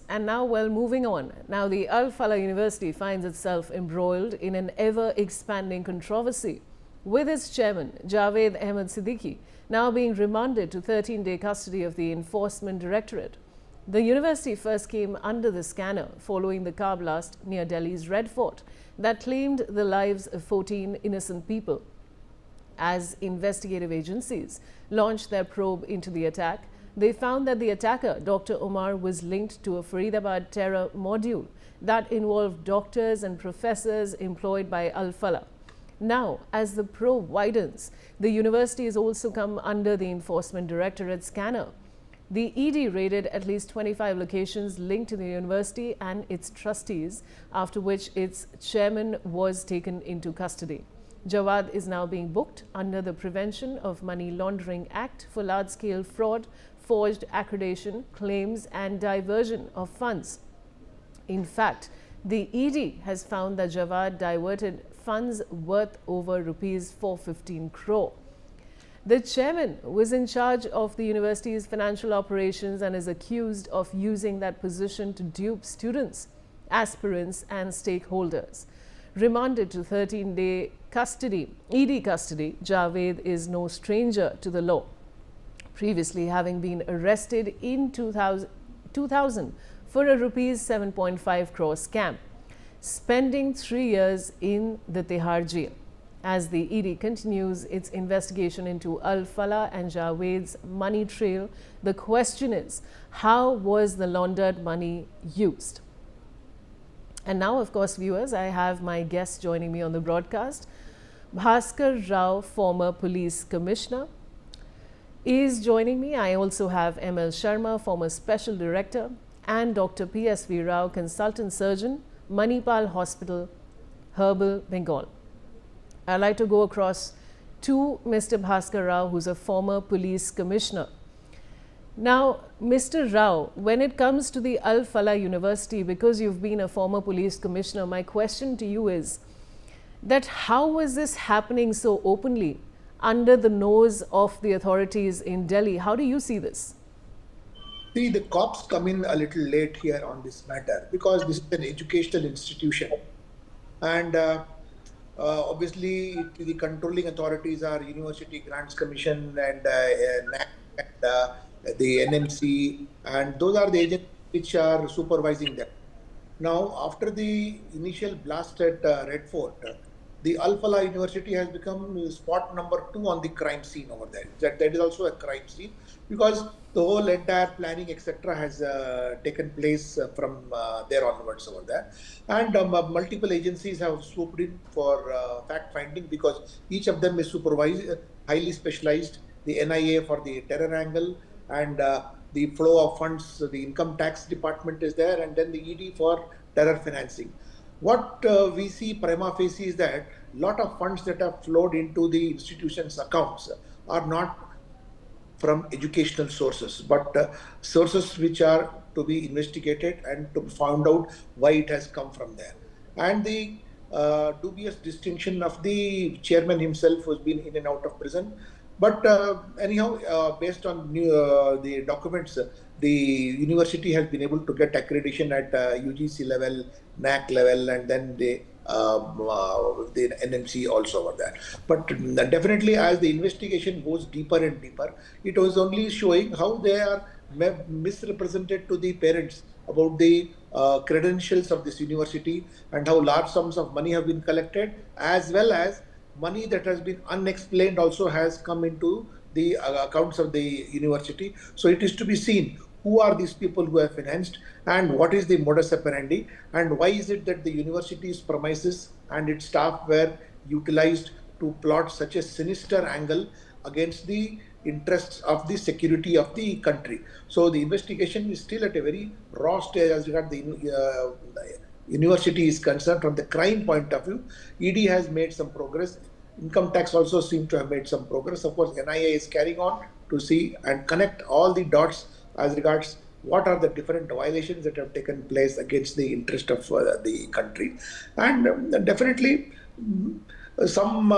And now, well, moving on. Now, the Al-Falah University finds itself embroiled in an ever-expanding controversy, with its chairman, Jawad Ahmad Siddiqui, now being remanded to 13-day custody of the Enforcement Directorate. The university first came under the scanner following the car blast near Delhi's Red Fort that claimed the lives of 14 innocent people. As investigative agencies launched their probe into the attack, they found that the attacker, Dr. Omar, was linked to a Faridabad terror module that involved doctors and professors employed by Al-Falah. Now, as the probe widens, the university has also come under the Enforcement Directorate scanner. The ED raided at least 25 locations linked to the university and its trustees, after which its chairman was taken into custody. Jawad is now being booked under the Prevention of Money Laundering Act for large-scale fraud, forged accreditation, claims and diversion of funds. In fact, the ED has found that Jawad diverted funds worth over rupees 415 crore. The chairman was in charge of the university's financial operations and is accused of using that position to dupe students, aspirants and stakeholders. Remanded to 13-day custody, ED custody, Jawad is no stranger to the law, previously having been arrested in 2000 for a rupees 7.5 crore scam, spending 3 years in the Tihar jail. As the ED continues its investigation into Al-Falah and Jawad's money trail, the question is, how was the laundered money used? And now, of course, viewers, I have my guest joining me on the broadcast. Bhaskar Rao, former police commissioner, is joining me. I also have ML Sharma, former special director, and Dr. PSV Rao, consultant surgeon, Manipal Hospital, Herbal, Bengal. I'd like to go across to Mr. Bhaskar Rao, who's a former police commissioner. Now, Mr. Rao, when it comes to the Al-Falah University, because you've been a former police commissioner, my question to you is that how was this happening so openly under the nose of the authorities in Delhi? How do you see this? See, the cops come in a little late here on this matter because this is an educational institution. And obviously, the controlling authorities are University Grants Commission and NAC and the NMC, and those are the agents which are supervising them. Now, after the initial blast at Red Fort, the Al-Falah University has become spot number 2 on the crime scene over there. That is also a crime scene because the whole entire planning, etc., has taken place from there onwards over there. And multiple agencies have swooped in for fact-finding because each of them is supervised, highly specialized. The NIA for the terror angle and the flow of funds, the income tax department is there, and then the ED for terror financing. What we see prima facie is that a lot of funds that have flowed into the institution's accounts are not from educational sources, but sources which are to be investigated and to find out why it has come from there. And the dubious distinction of the chairman himself who's been in and out of prison. But anyhow, based on the documents, the university has been able to get accreditation at UGC level, NAC level, and then the NMC also over there. But definitely, as the investigation goes deeper and deeper, it was only showing how they are misrepresented to the parents about the credentials of this university and how large sums of money have been collected, as well as money that has been unexplained also has come into the accounts of the university. So it is to be seen who are these people who have financed and what is the modus operandi and why is it that the university's premises and its staff were utilized to plot such a sinister angle against the interests of the security of the country. So the investigation is still at a very raw stage as regards the university is concerned. From the crime point of view, ED has made some progress. Income tax also seems to have made some progress. Of course, NIA is carrying on to see and connect all the dots as regards what are the different violations that have taken place against the interest of the country. And definitely some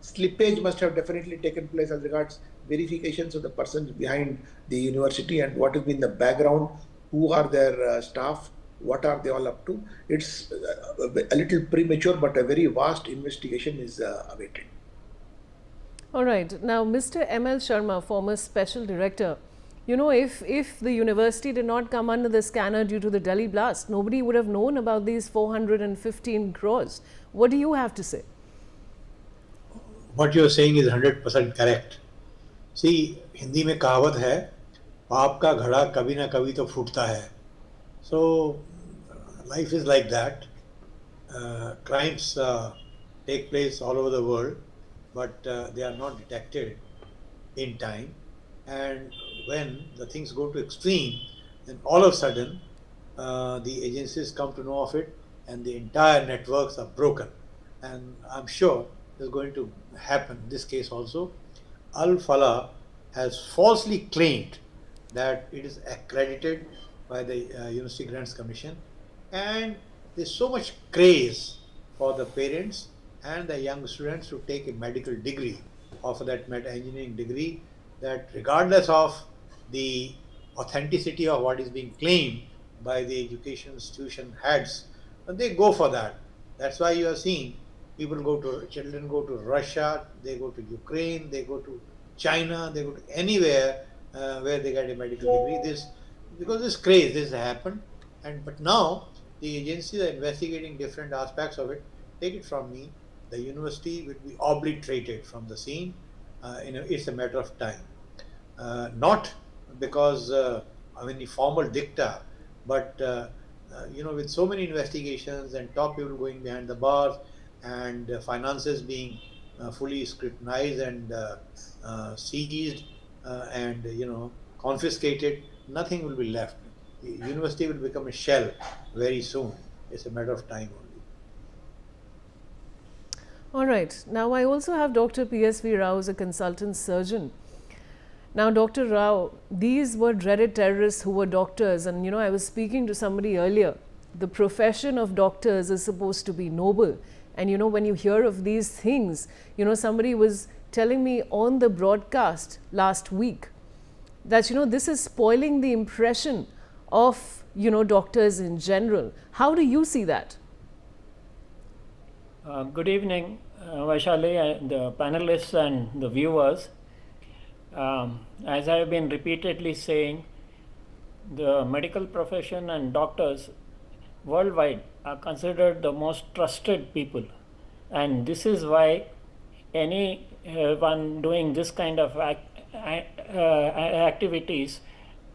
slippage must have definitely taken place as regards verifications of the persons behind the university and what has been the background who are their staff, what are they all up to. It's a little premature, but a very vast investigation is awaited. All right. Now, Mr. M.L. Sharma, former special director, you know, if the university did not come under the scanner due to the Delhi blast, nobody would have known about these 415 crores. What do you have to say? What you are saying is 100% correct. See, Hindi में कहावत है, पाप का घड़ा कभी ना कभी तो फूटता है. So, life is like that. Crimes take place all over the world, but they are not detected in time. And when the things go to extreme, then all of a sudden the agencies come to know of it, and the entire networks are broken. And I'm sure is going to happen in this case also. Al-Falah has falsely claimed that it is accredited by the University Grants Commission, and there's so much craze for the parents and the young students to take a medical degree, or for that engineering degree, that regardless of the authenticity of what is being claimed by the education institution heads, they go for that. That's why you are seeing children go to Russia, they go to Ukraine, they go to China, they go to anywhere where they get a medical degree. Because this craze, this happened, but now the agencies are investigating different aspects of it. Take it from me, the university will be obliterated from the scene. It's a matter of time. Not because of any formal dicta, but with so many investigations and top people going behind the bars, and finances being fully scrutinized and seized and confiscated, nothing will be left. The university will become a shell very soon. It's a matter of time only. All right. Now, I also have Dr. P.S.V. Rao as a consultant surgeon. Now, Dr. Rao, these were dreaded terrorists who were doctors, and I was speaking to somebody earlier. The profession of doctors is supposed to be noble. And when you hear of these things, somebody was telling me on the broadcast last week that, this is spoiling the impression of, doctors in general. How do you see that? Good evening, Vaishali, the panelists and the viewers. As I have been repeatedly saying, the medical profession and doctors worldwide are considered the most trusted people, and this is why anyone doing this kind of activities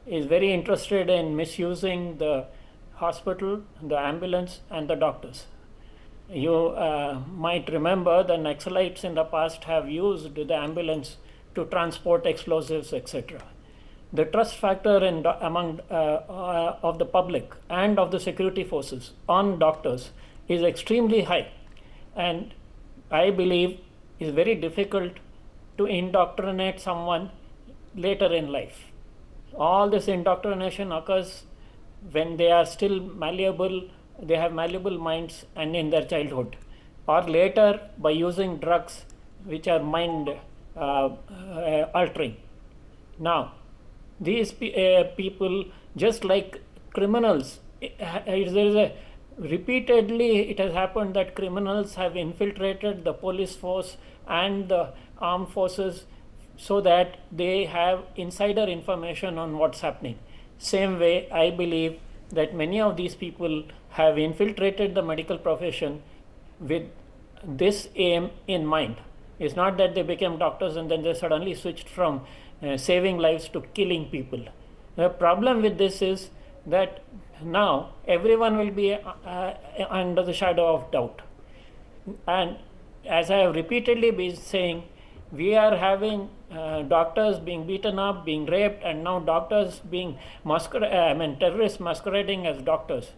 is very interested in misusing the hospital, the ambulance and the doctors. You might remember the Naxalites in the past have used the ambulance to transport explosives, etc. The trust factor among of the public and of the security forces on doctors is extremely high, and I believe is very difficult to indoctrinate someone later in life. All this indoctrination occurs when they are still malleable, they have malleable minds, and in their childhood, or later by using drugs which are mind altering. Now, these people, just like criminals, repeatedly it has happened that criminals have infiltrated the police force and the armed forces so that they have insider information on what's happening. Same way, I believe that many of these people have infiltrated the medical profession with this aim in mind. It's not that they became doctors and then they suddenly switched from saving lives to killing people. The problem with this is that now everyone will be under the shadow of doubt. And as I have repeatedly been saying, we are having doctors being beaten up, being raped, and now doctors being terrorists masquerading as doctors.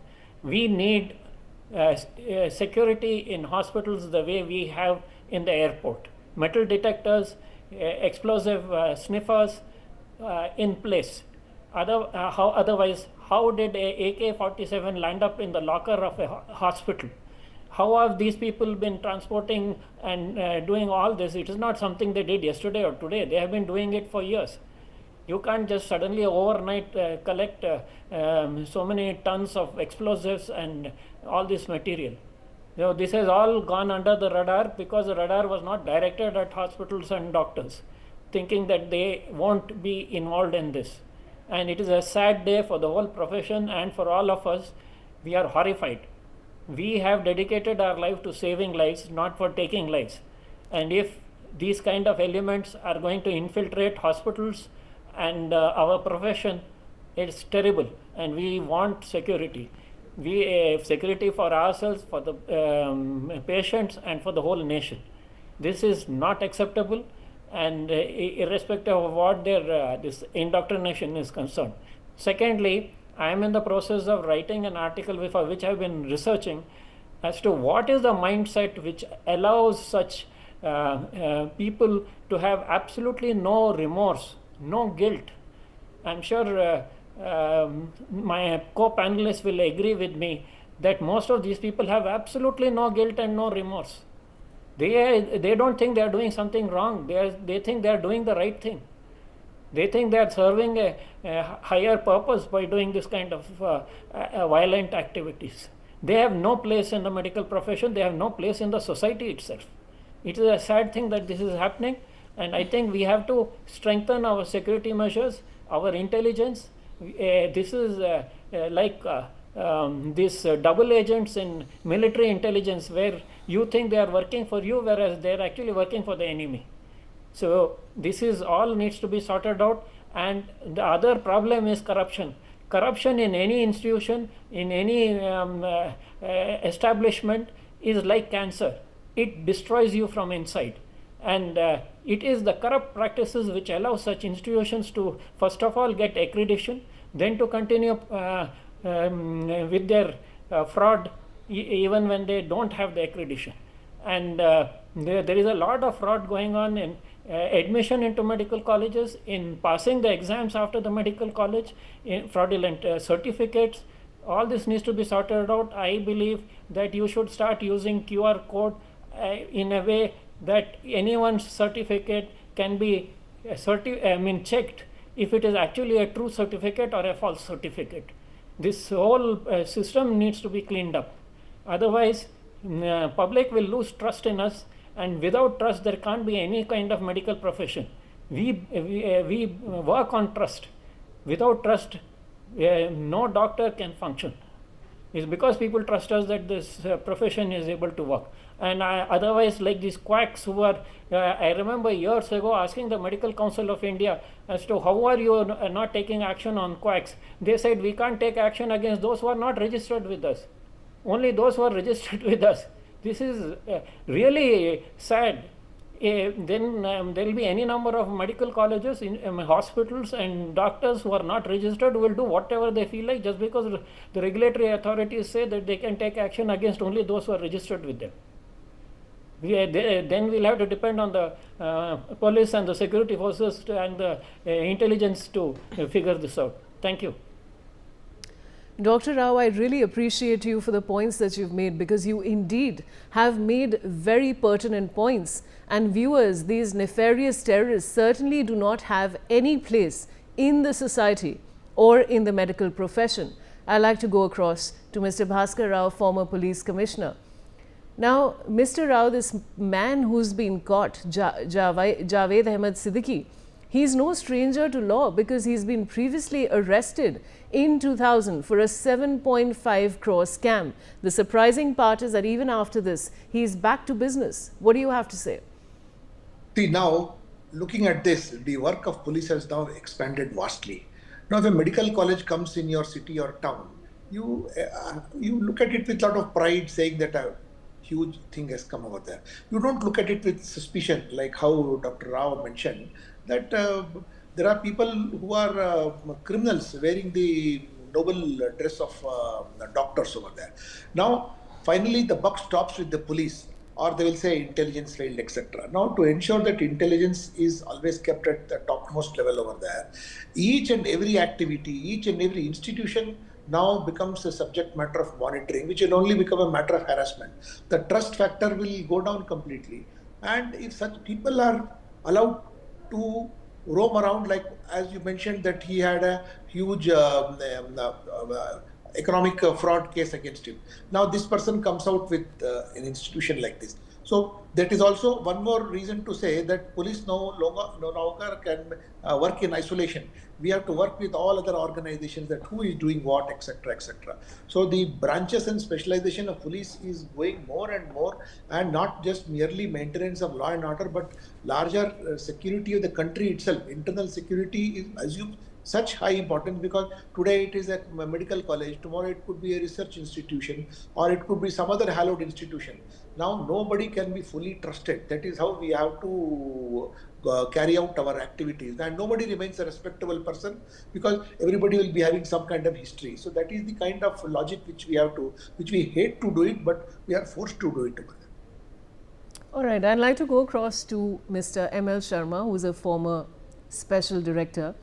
We need security in hospitals the way we have in the airport. Metal detectors, explosive sniffers in place. Otherwise, how did a AK-47 land up in the locker of a hospital? How have these people been transporting and doing all this? It is not something they did yesterday or today. They have been doing it for years. You can't just suddenly overnight collect so many tons of explosives and all this material. This has all gone under the radar because the radar was not directed at hospitals and doctors, thinking that they won't be involved in this. And it is a sad day for the whole profession and for all of us. We are horrified. We have dedicated our life to saving lives, not for taking lives. And if these kind of elements are going to infiltrate hospitals and our profession, it's terrible, and we want security. We security for ourselves, for the patients, and for the whole nation. This is not acceptable, and irrespective of what their this indoctrination is concerned. Secondly, I am in the process of writing an article for which I have been researching as to what is the mindset which allows such people to have absolutely no remorse, no guilt. I'm sure my co-panelists will agree with me that most of these people have absolutely no guilt and no remorse. They don't think they are doing something wrong. They think they are doing the right thing. They think they are serving a higher purpose by doing this kind of violent activities. They have no place in the medical profession. They have no place in the society itself. It is a sad thing that this is happening, and I think we have to strengthen our security measures, our intelligence. This is like these double agents in military intelligence, where you think they are working for you, whereas they are actually working for the enemy. So this is all needs to be sorted out. And the other problem is corruption. Corruption in any institution, in any establishment is like cancer. It destroys you from inside. And it is the corrupt practices which allow such institutions to first of all get accreditation, then to continue with their fraud even when they don't have the accreditation. And there is a lot of fraud going on in admission into medical colleges, in passing the exams after the medical college, in fraudulent certificates. All this needs to be sorted out. I believe that you should start using QR code in a way that anyone's certificate can be checked if it is actually a true certificate or a false certificate. This whole system needs to be cleaned up. Otherwise, public will lose trust in us, and without trust there can't be any kind of medical profession. We work on trust. Without trust, no doctor can function. It's because people trust us that this profession is able to work. And otherwise, like these quacks who are, I remember years ago asking the Medical Council of India as to how are you not taking action on quacks. They said we can't take action against those who are not registered with us. Only those who are registered with us. This is really sad. Then there will be any number of medical colleges, hospitals and doctors who are not registered who will do whatever they feel like just because the regulatory authorities say that they can take action against only those who are registered with them. Then we'll have to depend on the police and the security forces and the intelligence to figure this out. Thank you. Dr. Rao, I really appreciate you for the points that you've made, because you indeed have made very pertinent points. And viewers, these nefarious terrorists certainly do not have any place in the society or in the medical profession. I'd like to go across to Mr. Bhaskar Rao, former police commissioner. Now, Mr. Rao, this man who's been caught, Jawad Ahmad Siddiqui, he's no stranger to law because he's been previously arrested in 2000 for a 7.5 crore scam. The surprising part is that even after this, he's back to business. What do you have to say? See, now, looking at this, the work of police has now expanded vastly. Now, if a medical college comes in your city or town, you look at it with a lot of pride, saying that a huge thing has come over there. You don't look at it with suspicion, like how Dr. Rao mentioned, that there are people who are criminals wearing the noble dress of doctors over there. Now, finally, the buck stops with the police, or they will say intelligence failed, etc. Now, to ensure that intelligence is always kept at the topmost level over there, each and every activity, each and every institution now becomes a subject matter of monitoring, which will only become a matter of harassment. The trust factor will go down completely. And if such people are allowed to roam around, like as you mentioned that he had a huge economic fraud case against him. Now this person comes out with an institution like this. So that is also one more reason to say that police no longer can work in isolation. We have to work with all other organizations, that who is doing what, etc., etc. So the branches and specialization of police is going more and more, and not just merely maintenance of law and order, but larger security of the country itself. Internal security is assumed such high importance, because today it is a medical college, tomorrow it could be a research institution, or it could be some other hallowed institution. Now nobody can be fully trusted. That is how we have to carry out our activities, and nobody remains a respectable person, because everybody will be having some kind of history. So that is the kind of logic which we hate to do it, but we are forced to do it. All right, I'd like to go across to Mr. M.L. Sharma, who is a former special director.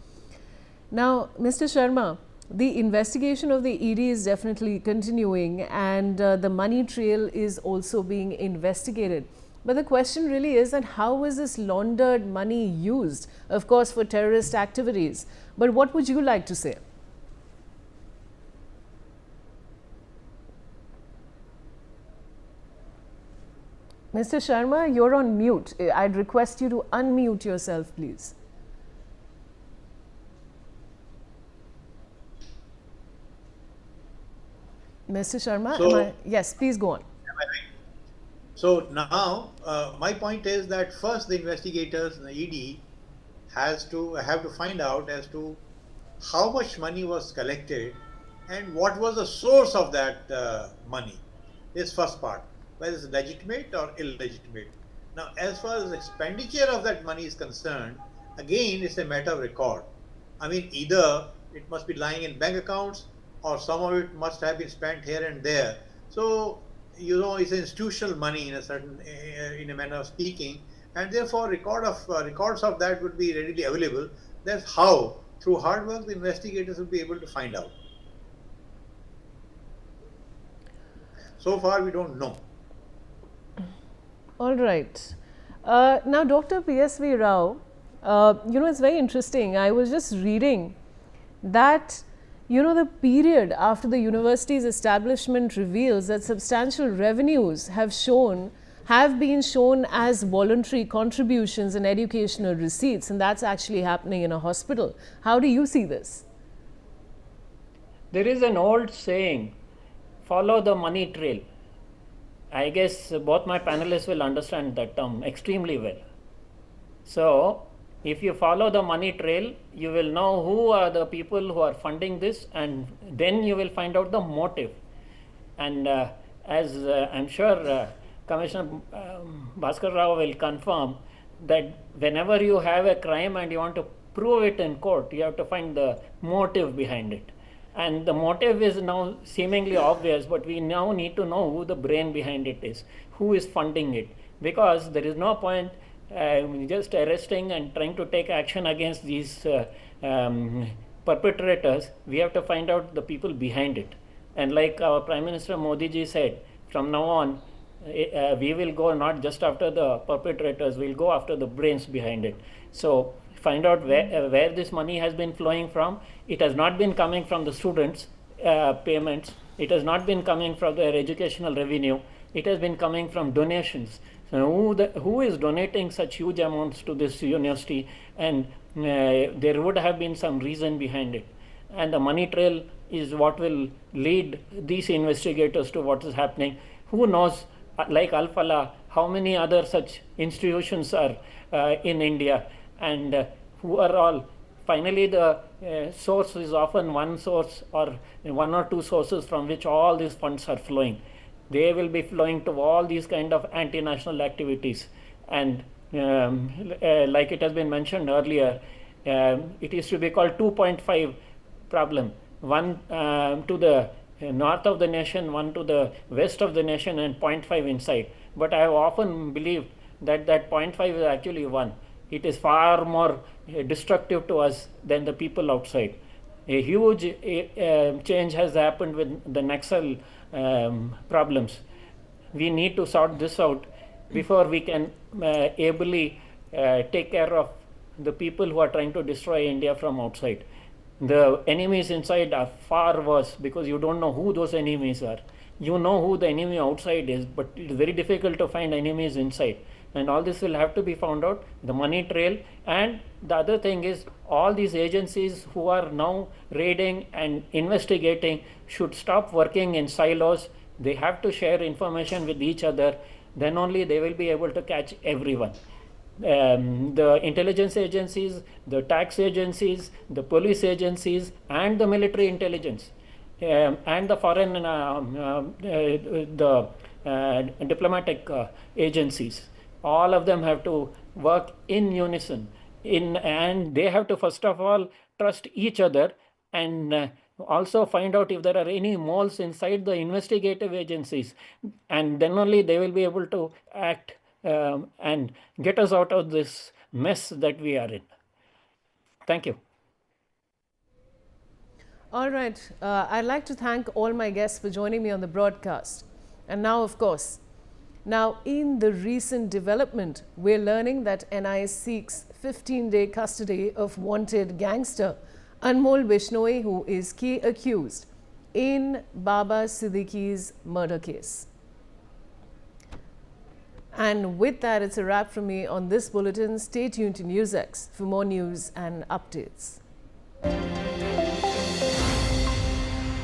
Now, Mr. Sharma, the investigation of the ED is definitely continuing, and the money trail is also being investigated. But the question really is that how is this laundered money used? Of course, for terrorist activities. But what would you like to say? Mr. Sharma, you're on mute. I'd request you to unmute yourself, please. Mr. Sharma, yes, please go on. So now, my point is that first the investigators, the ED, have to find out as to how much money was collected and what was the source of that money. This first part, whether it's legitimate or illegitimate. Now, as far as expenditure of that money is concerned, again, it's a matter of record. I mean, either it must be lying in bank accounts, or some of it must have been spent here and there. So, you know, it's institutional money in a manner of speaking, and therefore records of that would be readily available. That's how, through hard work, the investigators will be able to find out. So far, we don't know. All right. Now, Dr. P.S.V. Rao, you know, it's very interesting. I was just reading that, you know, the period after the university's establishment reveals that substantial revenues have been shown as voluntary contributions and educational receipts, and that's actually happening in a hospital. How do you see this? There is an old saying, follow the money trail. I guess both my panelists will understand that term extremely well. So, if you follow the money trail, you will know who are the people who are funding this, and then you will find out the motive. And as I'm sure Commissioner Bhaskar Rao will confirm, that whenever you have a crime and you want to prove it in court, you have to find the motive behind it. And the motive is now seemingly obvious, but we now need to know who the brain behind it is, who is funding it, because there is no point just arresting and trying to take action against these perpetrators. We have to find out the people behind it. And like our Prime Minister Modi ji said, from now on, we will go not just after the perpetrators, we'll go after the brains behind it. So find out where this money has been flowing from. It has not been coming from the students' payments. It has not been coming from their educational revenue. It has been coming from donations. So who is donating such huge amounts to this university? And there would have been some reason behind it. And the money trail is what will lead these investigators to what is happening. Who knows, like Al-Falah, how many other such institutions are in India, and who are all, finally the source is often one source or one or two sources from which all these funds are flowing. They will be flowing to all these kind of anti-national activities. And like it has been mentioned earlier, it is to be called 2.5 problem. One to the north of the nation, one to the west of the nation, and 0.5 inside. But I have often believed that 0.5 is actually 1. It is far more destructive to us than the people outside. A huge change has happened with the Naxal problems. We need to sort this out before we can ably take care of the people who are trying to destroy India from outside. The enemies inside are far worse because you don't know who those enemies are. You know who the enemy outside is, but it's very difficult to find enemies inside. And all this will have to be found out, the money trail. And the other thing is, all these agencies who are now raiding and investigating should stop working in silos. They have to share information with each other. Then only they will be able to catch everyone. The intelligence agencies, the tax agencies, the police agencies, and the military intelligence, and the foreign, diplomatic agencies. All of them have to work in unison, and they have to first of all trust each other, and also find out if there are any moles inside the investigative agencies, and then only they will be able to act and get us out of this mess that we are in. Thank you. All right. I'd like to thank all my guests for joining me on the broadcast. And now, of course, now in the recent development, we're learning that NIA seeks 15-day custody of wanted gangster Anmol Bishnoi, who is key accused in Jawad Siddiqui's murder case. And with that, it's a wrap from me on this bulletin. Stay tuned to Newsx for more news and updates.